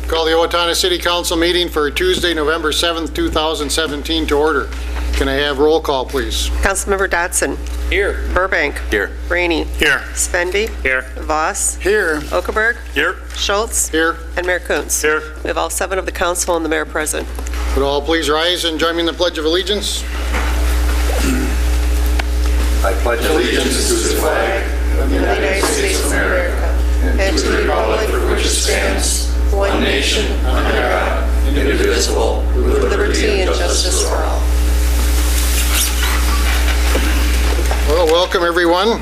Call the Owatonna City Council meeting for Tuesday, November 7th, 2017 to order. Can I have roll call, please? Councilmember Dotson. Here. Burbank. Here. Rainey. Here. Svendy. Here. Voss. Here. Okerberg. Here. Schultz. Here. And Mayor Kunz. Here. We have all 7 of the council and the mayor present. Would all please rise and join me in the Pledge of Allegiance? I pledge allegiance to the flag of the United States of America and to the republic for which it stands, one nation, under God, indivisible, with liberty and justice for all. Well, welcome everyone.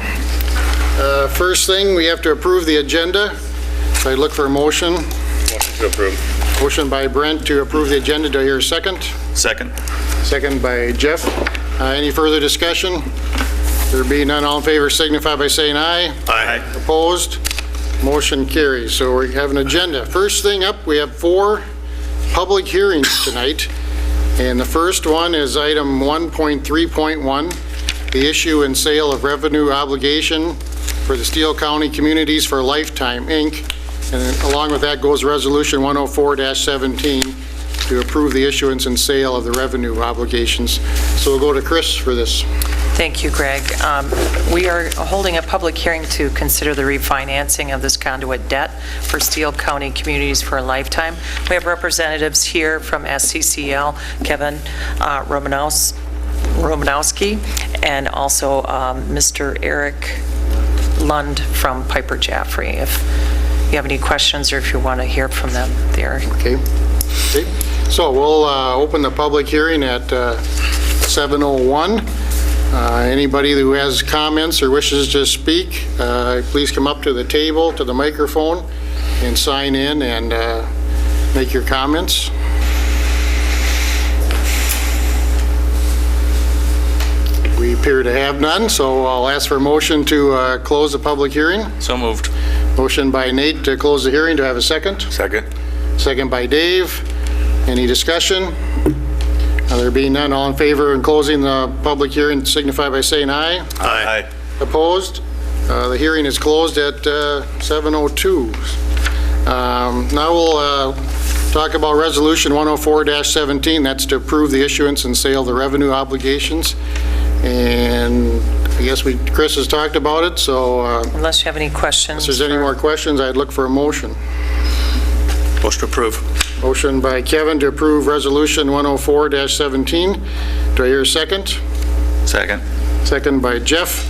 First thing, we have to approve the agenda. So I look for a motion. Motion to approve. Motion by Brent to approve the agenda. Do I hear a second? Second. Second by Jeff. Any further discussion? There being none, all in favor signify by saying aye. Aye. Opposed? Motion carries. So we have an agenda. First thing up, we have 4 public hearings tonight. And the first one is item 1.3.1, the issue and sale of revenue obligation for the Steele County Communities for Lifetime, Inc. And then along with that goes Resolution 104-17 to approve the issuance and sale of the revenue obligations. So we'll go to Chris for this. Thank you, Greg. We are holding a public hearing to consider the refinancing of this conduit debt for Steele County Communities for a Lifetime. We have representatives here from SCCL, Kevin Romanowski, and also Mr. Eric Lund from Piper Jaffray. If you have any questions or if you want to hear from them there. Okay. So we'll open the public hearing at 7:01. Anybody who has comments or wishes to speak, please come up to the table, to the microphone, and sign in and make your comments. We appear to have none, so I'll ask for a motion to close the public hearing. So moved. Motion by Nate to close the hearing. Do I have a second? Second. Second by Dave. Any discussion? There being none, all in favor in closing the public hearing signify by saying aye. Aye. Opposed? The hearing is closed at 7:02. Now we'll talk about Resolution 104-17. That's to approve the issuance and sale of the revenue obligations. And I guess Chris has talked about it, so Unless you have any questions. if there's any more questions, I'd look for a motion. Motion to approve. Motion by Kevin to approve Resolution 104-17. Do I hear a second? Second. Second by Jeff.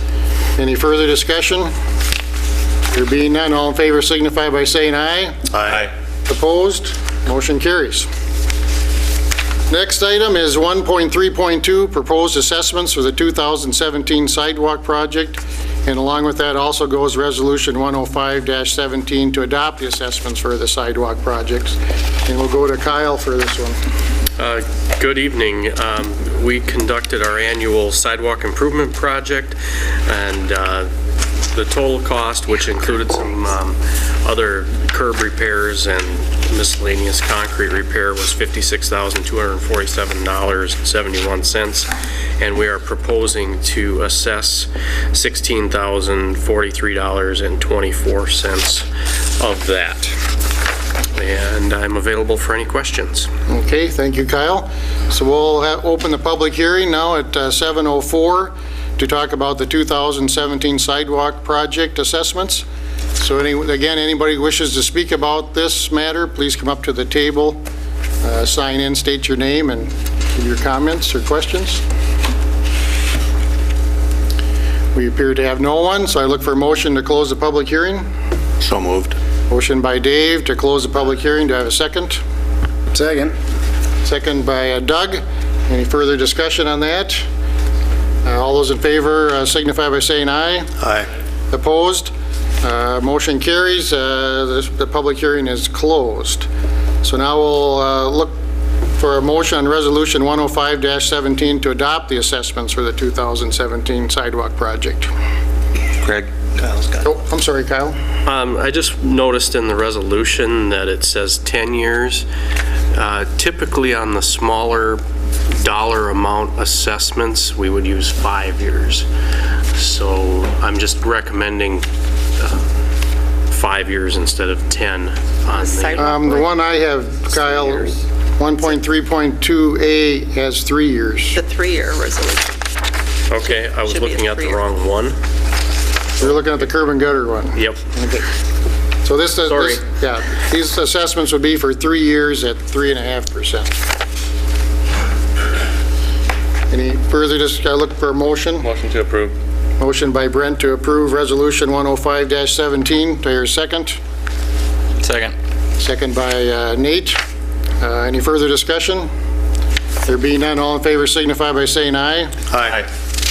Any further discussion? There being none, all in favor signify by saying aye. Aye. Opposed? Motion carries. Next item is 1.3.2, proposed assessments for the 2017 sidewalk project. And along with that also goes Resolution 105-17 to adopt the assessments for the sidewalk projects. And we'll go to Kyle for this one. Good evening. We conducted our annual sidewalk improvement project, and the total cost, which included some other curb repairs and miscellaneous concrete repair, was $56,247.71, and we are proposing to assess $16,043.24 of that. And I'm available for any questions. Okay, thank you, Kyle. So we'll open the public hearing now at 7:04 to talk about the 2017 sidewalk project assessments. So again, anybody who wishes to speak about this matter, please come up to the table, sign in, state your name, and give your comments or questions. We appear to have no one, so I look for a motion to close the public hearing. So moved. Motion by Dave to close the public hearing. Do I have a second? Second. Second by Doug. Any further discussion on that? All those in favor signify by saying aye. Aye. Opposed? Motion carries. The public hearing is closed. So now we'll look for a motion on Resolution 105-17 to adopt the assessments for the 2017 sidewalk project. Greg. Kyle's got it. Oh, I'm sorry, Kyle. I just noticed in the resolution that it says 10 years. Typically on the smaller dollar amount assessments, we would use 5 years. So I'm just recommending 5 years instead of 10 on the... Sidewalk. The one I have, Kyle, 1.3.2A has 3 years. The 3-year resolution. Okay, I was Should be a looking at the 3-year. wrong one. You're looking at the curb and gutter one. Yep. Okay. So this is, Sorry. yeah, these assessments would be for 3 years at 3.5%. Any further, I look for a motion. Motion to approve. Motion by Brent to approve Resolution 105-17. Do I hear a second? Second. Second by Nate. Any further discussion? There being none, all in favor signify by saying aye. Aye.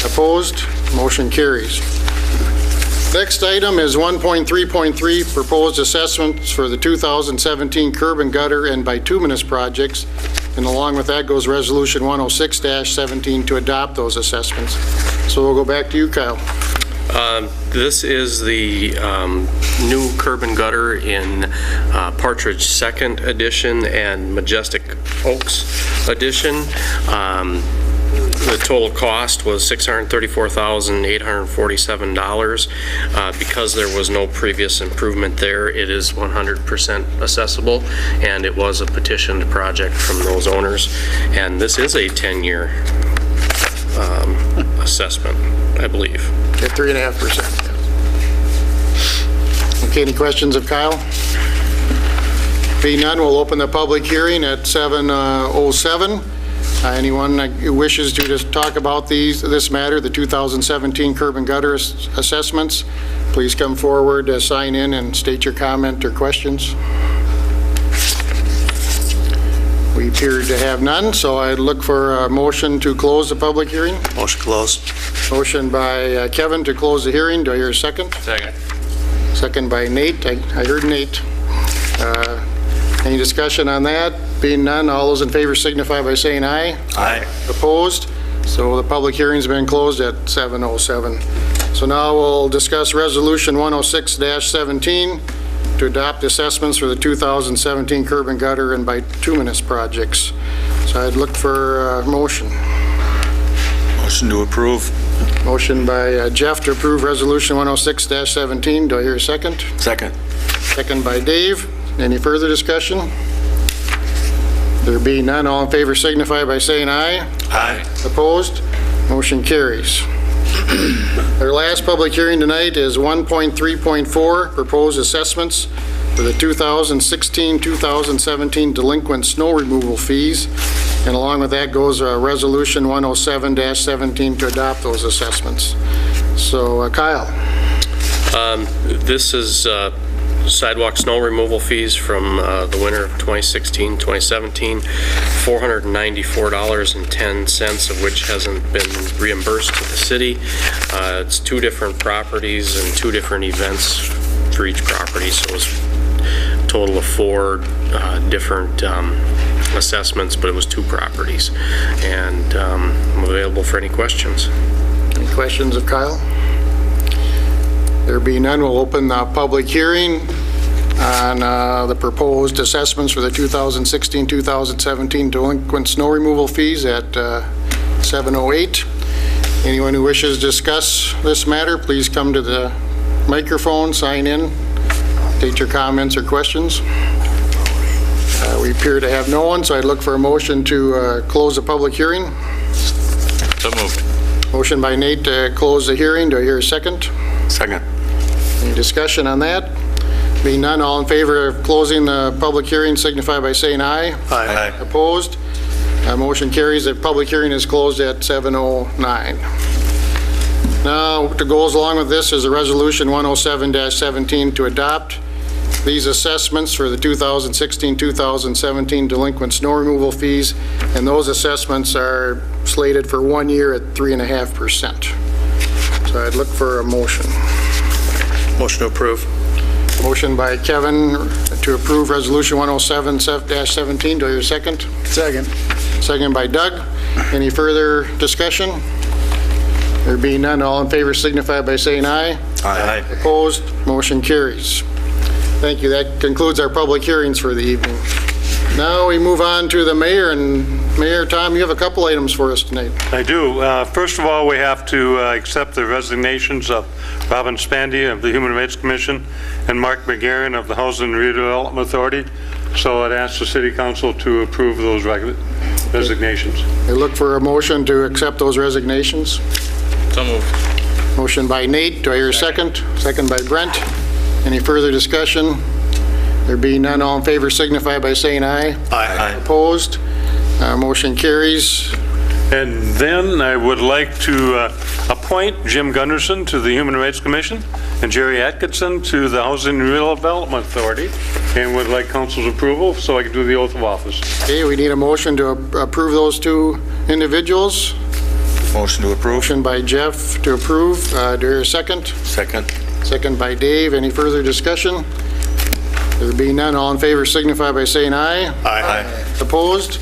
Opposed? Motion carries. Next item is 1.3.3, proposed assessments for the 2017 curb and gutter and bituminous projects. And along with that goes Resolution 106-17 to adopt those assessments. So we'll go back to you, Kyle. This is the new curb and gutter in Partridge Second Edition and Majestic Oaks Edition. The total cost was $634,847. Because there was no previous improvement there, it is 100% accessible, and it was a petitioned project from those owners. And this is a 10-year assessment, I believe. At 3.5%. Okay, any questions of Kyle? Being none, we'll open the public hearing at 7:07. Anyone who wishes to just talk about this matter, the 2017 curb and gutter assessments, please come forward, sign in, and state your comment or questions. We appear to have none, so I'd look for a motion to close the public hearing. Motion closed. Motion by Kevin to close the hearing. Do I hear a second? Second. Second by Nate. I heard Nate. Any discussion on that? Being none, all those in favor signify by saying aye. Aye. Opposed? So the public hearing's been closed at 7:07. So now we'll discuss Resolution 106-17 to adopt assessments for the 2017 curb and gutter and bituminous projects. So I'd look for a motion. Motion to approve. Motion by Jeff to approve Resolution 106-17. Do I hear a second? Second. Second by Dave. Any further discussion? There being none, all in favor signify by saying aye. Aye. Opposed? Motion carries. Our last public hearing tonight is 1.3.4, proposed assessments for the 2016-2017 delinquent snow removal fees. And along with that goes Resolution 107-17 to adopt those assessments. So Kyle. This is sidewalk snow removal fees from the winter of 2016-2017, $494.10, of which hasn't been reimbursed to the city. It's 2 different properties and 2 different events for each property, so it's a total of 4 different assessments, but it was 2 properties. And I'm available for any questions. Any questions of Kyle? There being none, we'll open the public hearing on the proposed assessments for the 2016-2017 delinquent snow removal fees at 7:08. Anyone who wishes to discuss this matter, please come to the microphone, sign in, state your comments or questions. We appear to have no one, so I'd look for a motion to close the public hearing. So moved. Motion by Nate to close the hearing. Do I hear a second? Second. Any discussion on that? Being none, all in favor of closing the public hearing signify by saying aye. Aye. Opposed? Motion carries. The public hearing is closed at 7:09. Now, what goes along with this is a Resolution 107-17 to adopt these assessments for the 2016-2017 delinquent snow removal fees, and those assessments are slated for 1 year at 3.5%. So I'd look for a motion. Motion to approve. Motion by Kevin to approve Resolution 107-17. Do I hear a second? Second. Second by Doug. Any further discussion? There being none, all in favor signify by saying aye. Aye. Opposed? Motion carries. Thank you. That concludes our public hearings for the evening. Now we move on to the mayor, and Mayor Tom, you have a couple items for us tonight. I do. First of all, we have to accept the resignations of Robin Spandy of the Human Rights Commission and Mark McGarren of the Housing and Redevelopment Authority. So I'd ask the City Council to approve those resignations. I look for a motion to accept those resignations. So moved. Motion by Nate, do I hear a second? Second by Brent. Any further discussion? There being none, all in favor signify by saying aye. Aye. Opposed? Motion carries. And then I would like to appoint Jim Gunderson to the Human Rights Commission and Jerry Atkinson to the Housing and Redevelopment Authority, and would like council's approval so I can do the oath of office. Okay, we need a motion to approve those two individuals. Motion to approve. Motion by Jeff to approve. Do I hear a second? Second. Second by Dave. Any further discussion? There being none, all in favor signify by saying aye. Aye. Opposed?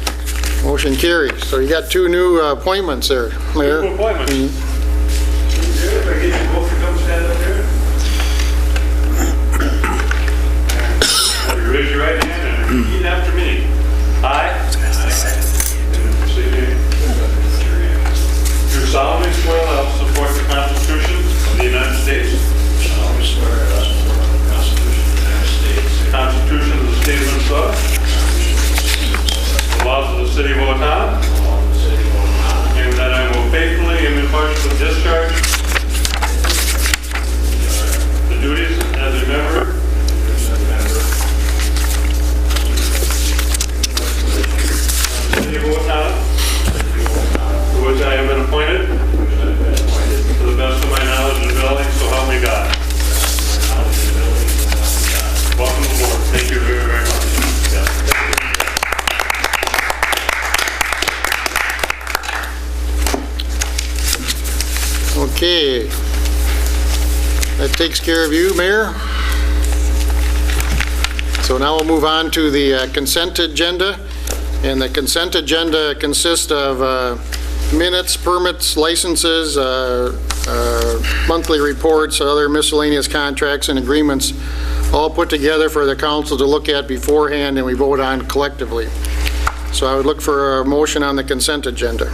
Motion carries. So you got two new appointments there, Mayor. Two appointments. If I get you both to come stand up here. You raise your right hand and repeat after me. I. Do solemnly swear that I will support the Constitution of the United States. I swear that I will support the Constitution of the United States, The Constitution of the State of Minnesota. The laws of the City of Owatonna. the law of the city of Owatonna, And that I will faithfully and impartially discharge the duties as a member as a member of the City of Owatonna, to which I have been appointed, to the best of my knowledge and ability, so help me God. Welcome aboard. Thank you very, very much. Okay. That takes care of you, Mayor. So now we'll move on to the consent agenda. And the consent agenda consists of minutes, permits, licenses, monthly reports, other miscellaneous contracts and agreements, all put together for the council to look at beforehand and we vote on collectively. So I would look for a motion on the consent agenda.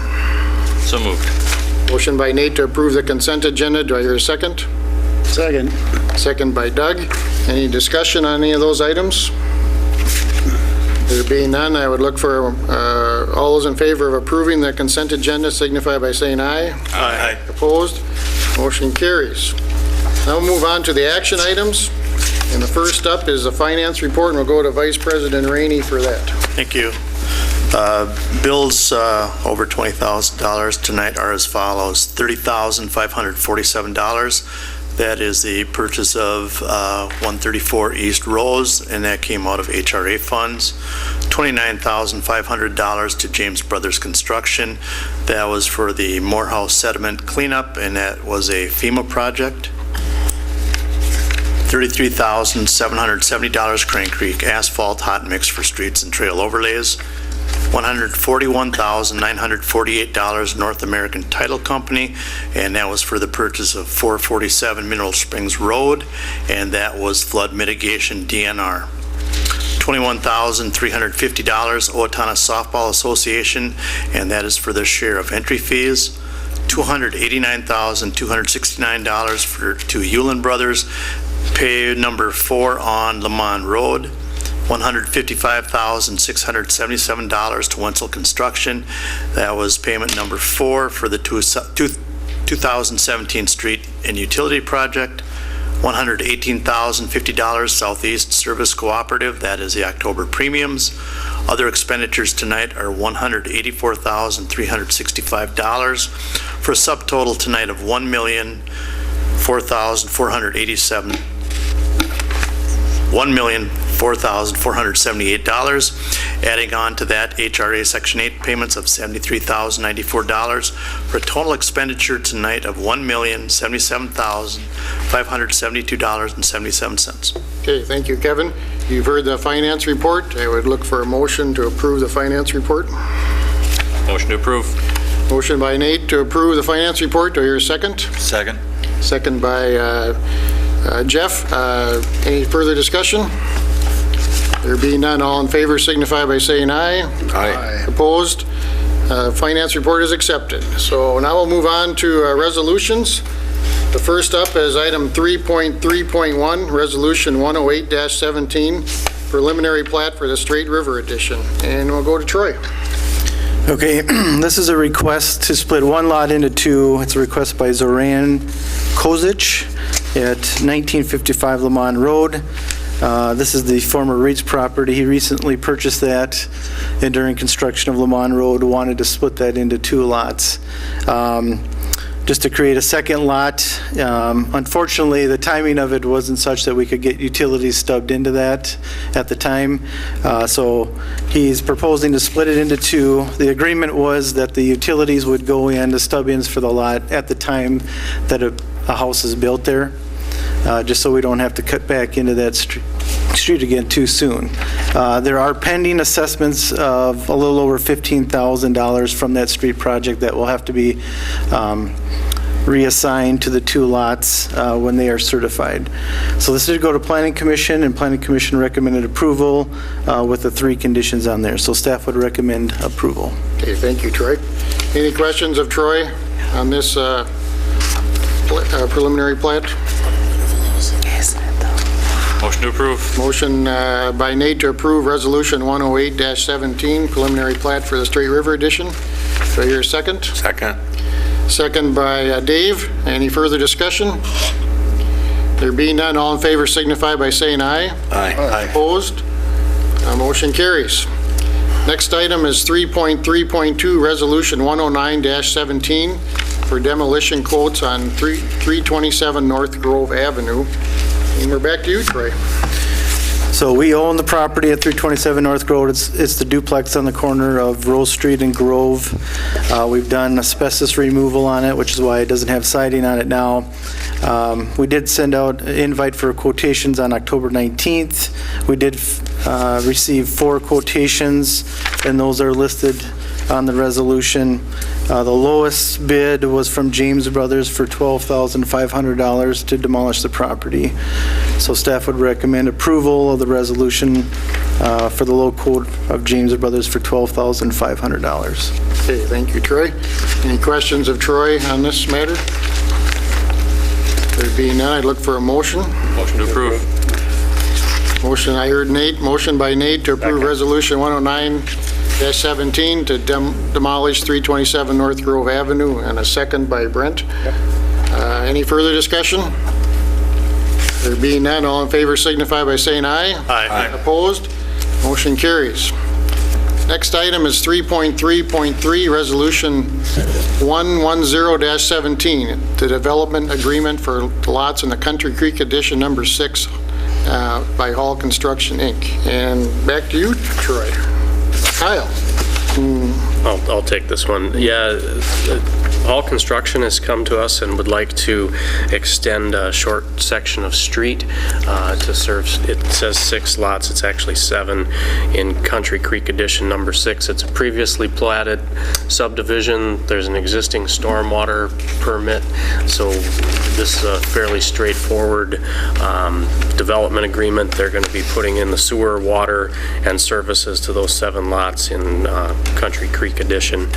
So moved. Motion by Nate to approve the consent agenda. Do I hear a second? Second. Second by Doug. Any discussion on any of those items? There being none, I would look for all those in favor of approving the consent agenda signify by saying aye. Aye. Opposed? Motion carries. Now we'll move on to the action items. And the first up is the finance report, and we'll go to Vice President Rainey for that. Thank you. Bills over $20,000 tonight are as follows: $30,547. That is the purchase of 134 East Rose, and that came out of HRA funds. $29,500 to James Brothers Construction. That was for the Morehouse sediment cleanup, and that was a FEMA project. $33,770 Crane Creek asphalt hot mix for streets and trail overlays. $141,948 North American Title Company, and that was for the purchase of 447 Mineral Springs Road, and that was flood mitigation DNR. $21,350 Owatonna Softball Association, and that is for their share of entry fees. $289,269 to Hewlin Brothers, pay number 4 on Lamont Road. $155,677 to Wenzel Construction. That was payment number 4 for the 2017 street and utility project. $118,050 Southeast Service Cooperative. That is the October premiums. Other expenditures tonight are $184,365 for a subtotal tonight of $1,478. Adding on to that, HRA Section 8 payments of $73,094 for a total expenditure tonight of $1,077,572.77. Okay, thank you, Kevin. You've heard the finance report. I would look for a motion to approve the finance report. Motion to approve. Motion by Nate to approve the finance report. Do I hear a second? Second. Second by Jeff. Any further discussion? There being none, all in favor signify by saying aye. Aye. Opposed? Finance report is accepted. So now we'll move on to resolutions. The first up is item 3.3.1, Resolution 108-17, preliminary plat for the Straight River Edition. And we'll go to Troy. Okay, this is a request to split one lot into two. It's a request by Zoran Kozic at 1955 Lamont Road. This is the former Reed's property. He recently purchased that, and during construction of Lamont Road, wanted to split that into two lots. Just to create a second lot. Unfortunately, the timing of it wasn't such that we could get utilities stubbed into that at the time. So he's proposing to split it into two. The agreement was that the utilities would go in, the stub-ins for the lot, at the time that a house is built there, just so we don't have to cut back into that street again too soon. There are pending assessments of a little over $15,000 from that street project that will have to be reassigned to the two lots when they are certified. So this did go to Planning Commission, and Planning Commission recommended approval with the three conditions on there. So staff would recommend approval. Okay, thank you, Troy. Any questions of Troy on this preliminary plat? Motion to approve. Motion by Nate to approve Resolution 108-17, preliminary plat for the Straight River Edition. Do I hear a second? Second. Second by Dave. Any further discussion? There being none, all in favor signify by saying aye. Aye. Opposed? Motion carries. Next item is 3.3.2, Resolution 109-17 for demolition quotes on 327 North Grove Avenue. And we're back to you, Troy. So we own the property at 327 North Grove. It's the duplex on the corner of Rose Street and Grove. We've done asbestos removal on it, which is why it doesn't have siding on it now. We did send out an invite for quotations on October 19th. We did receive 4 quotations, and those are listed on the resolution. The lowest bid was from James Brothers for $12,500 to demolish the property. So staff would recommend approval of the resolution for the low quote of James Brothers for $12,500. Okay, thank you, Troy. Any questions of Troy on this matter? There being none, I'd look for a motion. Motion to approve. Motion, I heard Nate. Motion by Nate to approve Resolution 109-17 to demolish 327 North Grove Avenue, and a second by Brent. Any further discussion? There being none, all in favor signify by saying aye. Aye. Opposed? Motion carries. Next item is 3.3.3, Resolution 110-17, the development agreement for lots in the Country Creek Edition number 6 by Hall Construction, Inc. And back to you, Troy. Kyle. I'll take this one. Yeah, Hall Construction has come to us and would like to extend a short section of street to serve, it says 6 lots, it's actually 7 in Country Creek Edition number 6. It's a previously platted subdivision. There's an existing stormwater permit, so this is a fairly straightforward development agreement. They're going to be putting in the sewer, water, and services to those 7 lots in Country Creek Edition.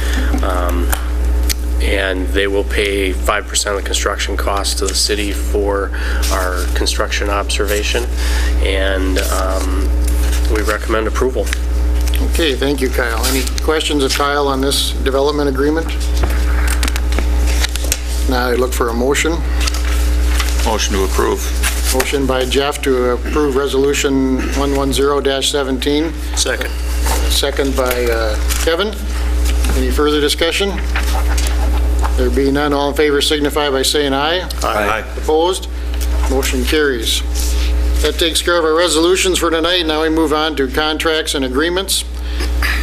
And they will pay 5% of the construction costs to the city for our construction observation, and we recommend approval. Okay, thank you, Kyle. Any questions of Kyle on this development agreement? Now I look for a motion. Motion to approve. Motion by Jeff to approve Resolution 110-17. Second. Second by Kevin. Any further discussion? There being none, all in favor signify by saying aye. Aye. Opposed? Motion carries. That takes care of our resolutions for tonight. Now we move on to contracts and agreements.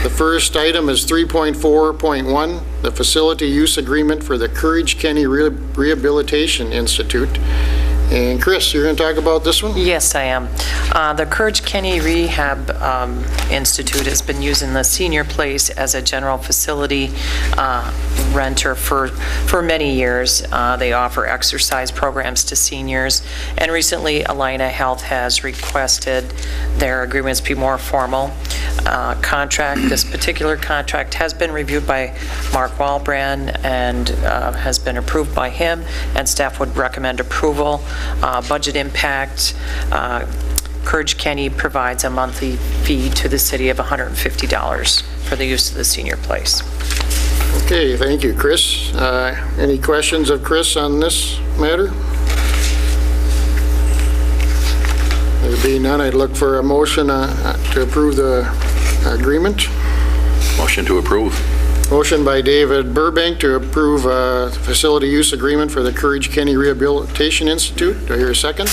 The first item is 3.4.1, the facility use agreement for the Courage Kenny Rehabilitation Institute. And Chris, you're going to talk about this one? Yes, I am. The Courage Kenny Rehab Institute has been using the senior place as a general facility renter for many years. They offer exercise programs to seniors, and recently Alina Health has requested their agreements be more formal. This particular contract has been reviewed by Mark Walbrand and has been approved by him, and staff would recommend approval. Budget impact, Courage Kenny provides a monthly fee to the city of $150 for the use of the senior place. Okay, thank you, Chris. Any questions of Chris on this matter? There being none, I'd look for a motion to approve the agreement. Motion to approve. Motion by David Burbank to approve a facility use agreement for the Courage Kenny Rehabilitation Institute. Do I hear a second?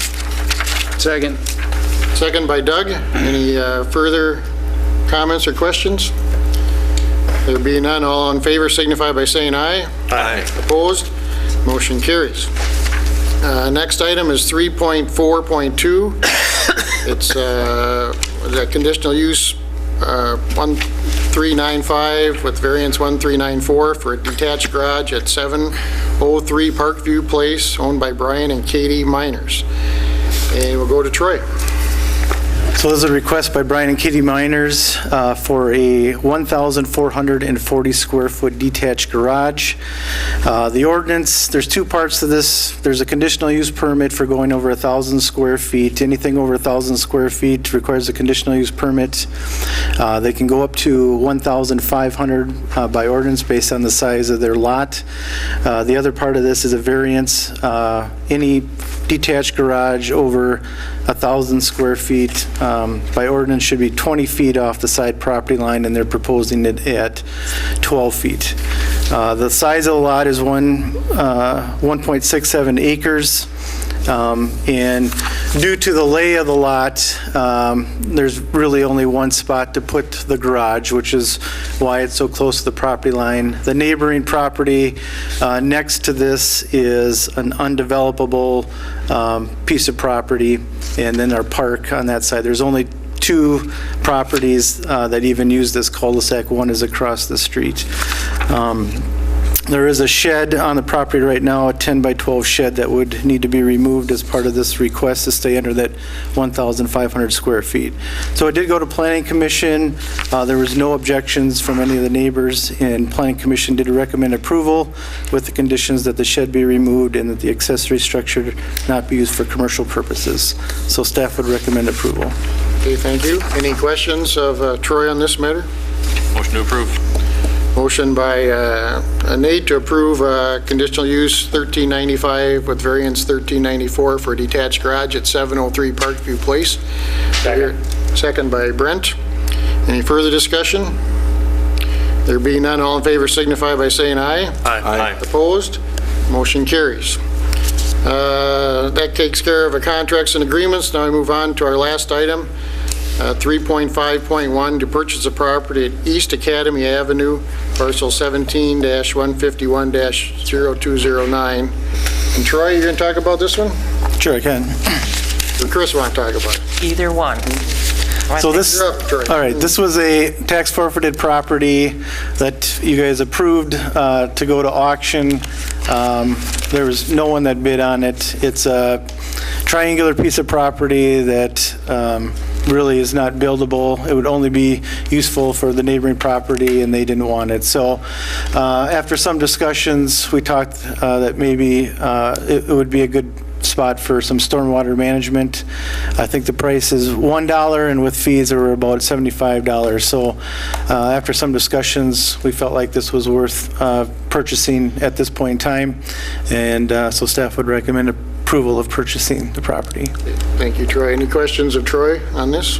Second. Second by Doug. Any further comments or questions? There being none, all in favor signify by saying aye. Aye. Opposed? Motion carries. Next item is 3.4.2. It's the conditional use 1395 with variance 1394 for a detached garage at 703 Parkview Place, owned by Brian and Katie Miners. And we'll go to Troy. So this is a request by Brian and Kitty Miners for a 1,440 square foot detached garage. The ordinance, there's two parts to this. There's a conditional use permit for going over 1,000 square feet. Anything over 1,000 square feet requires a conditional use permit. They can go up to 1,500 by ordinance based on the size of their lot. The other part of this is a variance. Any detached garage over 1,000 square feet by ordinance should be 20 feet off the side property line, and they're proposing it at 12 feet. The size of the lot is 1.67 acres. And due to the lay of the lot, there's really only one spot to put the garage, which is why it's so close to the property line. The neighboring property next to this is an undevelopable piece of property, and then our park on that side. There's only two properties that even use this cul-de-sac. One is across the street. There is a shed on the property right now, a 10 by 12 shed that would need to be removed as part of this request to stay under that 1,500 square feet. So it did go to Planning Commission. There was no objections from any of the neighbors, and Planning Commission did recommend approval with the conditions that the shed be removed and that the accessory structure not be used for commercial purposes. So staff would recommend approval. Okay, thank you. Any questions of Troy on this matter? Motion to approve. Motion by Nate to approve conditional use 1395 with variance 1394 for a detached garage at 703 Parkview Place. Second by Brent. Any further discussion? There being none, all in favor signify by saying aye. Aye. Opposed? Motion carries. That takes care of the contracts and agreements. Now we move on to our last item. 3.5.1 to purchase a property at East Academy Avenue, parcel 17-151-0209. And Troy, you're going to talk about this one? Sure, I can. Or Chris want to talk about it? Either one. So this, You're up, Troy. all right, this was a tax forfeited property that you guys approved to go to auction. There was no one that bid on it. It's a triangular piece of property that really is not buildable. It would only be useful for the neighboring property, and they didn't want it. So after some discussions, we talked that maybe it would be a good spot for some stormwater management. I think the price is $1, and with fees are about $75. So after some discussions, we felt like this was worth purchasing at this point in time, and so staff would recommend approval of purchasing the property. Thank you, Troy. Any questions of Troy on this?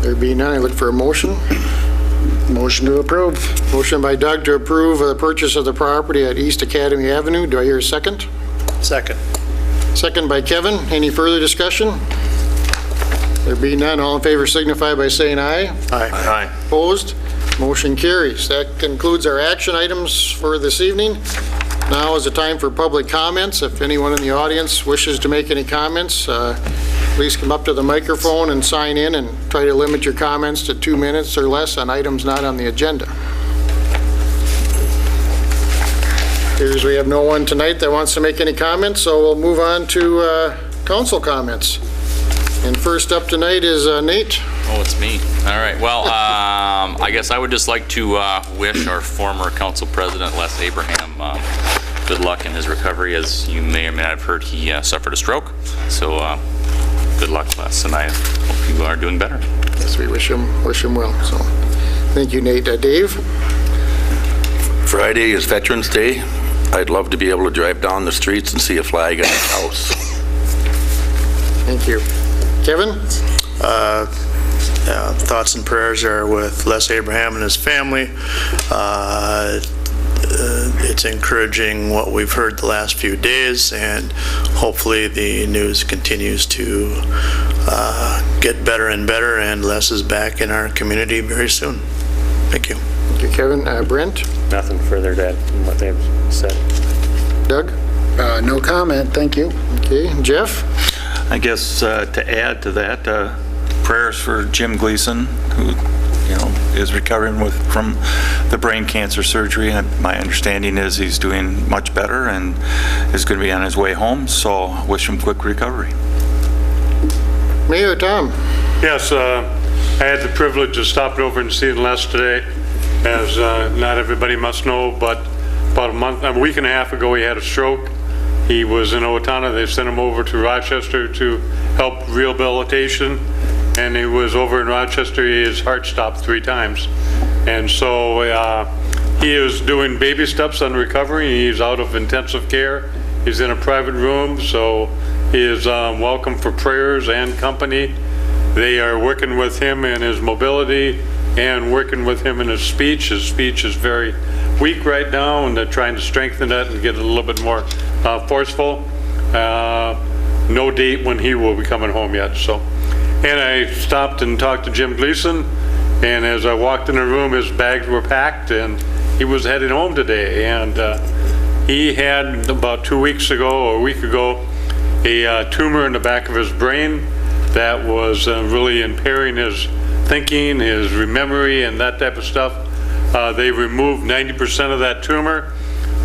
There being none, I look for a motion. Motion to approve. Motion by Doug to approve the purchase of the property at East Academy Avenue. Do I hear a second? Second. Second by Kevin. Any further discussion? There being none, all in favor signify by saying aye. Aye. Opposed? Motion carries. That concludes our action items for this evening. Now is the time for public comments. If anyone in the audience wishes to make any comments, please come up to the microphone and sign in, and try to limit your comments to 2 minutes or less on items not on the agenda. Appears we have no one tonight that wants to make any comments, so we'll move on to council comments. And first up tonight is Nate. Oh, it's me. All right. Well, I guess I would just like to wish our former council president, Les Abraham, good luck in his recovery. As you may or may not have heard, he suffered a stroke. So good luck, Les, and I hope you are doing better. Yes, we wish him well. So, thank you, Nate. Dave? Friday is Veterans Day. I'd love to be able to drive down the streets and see a flag on his house. Thank you. Kevin? Thoughts and prayers are with Les Abraham and his family. It's encouraging what we've heard the last few days, and hopefully the news continues to get better and better, and Les is back in our community very soon. Thank you. Thank you, Kevin. Brent? Nothing further to add from what they've said. Doug? No comment, thank you. Okay. Jeff? I guess to add to that, prayers for Jim Gleason, who, is recovering from the brain cancer surgery. And my understanding is he's doing much better and is going to be on his way home. So wish him quick recovery. Mayor Tom? Yes, I had the privilege of stopping over and seeing Les today. As not everybody must know, but about a week and a half ago, he had a stroke. He was in Owatonna. They sent him over to Rochester to help rehabilitation. And he was over in Rochester. His heart stopped 3 times. And so he is doing baby steps on recovery. He's out of intensive care. He's in a private room. So he is welcome for prayers and company. They are working with him in his mobility and working with him in his speech. His speech is very weak right now, and they're trying to strengthen that and get it a little bit more forceful. No date when he will be coming home yet. So, and I stopped and talked to Jim Gleason, and as I walked in the room, his bags were packed, and he was heading home today. And he had about 2 weeks ago, or a week ago, a tumor in the back of his brain that was really impairing his thinking, his memory, and that type of stuff. They removed 90% of that tumor.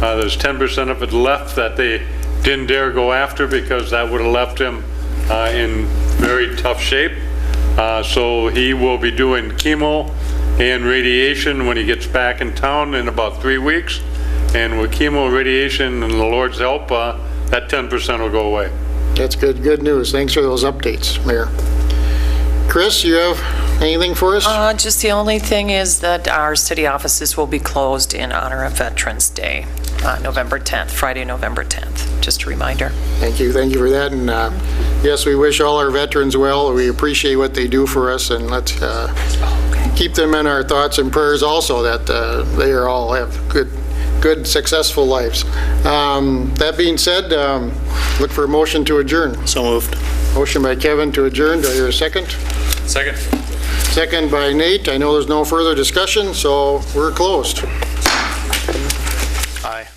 There's 10% of it left that they didn't dare go after because that would have left him in very tough shape. So he will be doing chemo and radiation when he gets back in town in about 3 weeks. And with chemo, radiation, and the Lord's help, that 10% will go away. That's good news. Thanks for those updates, Mayor. Chris, you have anything for us? Just the only thing is that our city offices will be closed in honor of Veterans Day, November 10th, Friday, November 10th. Just a reminder. Thank you for that. And yes, we wish all our veterans well. We appreciate what they do for us, and let's keep them in our thoughts and prayers also, that they are all have good, successful lives. That being said, look for a motion to adjourn. So moved. Motion by Kevin to adjourn. Do I hear a second? Second. Second by Nate. I know there's no further discussion, so we're closed. Aye.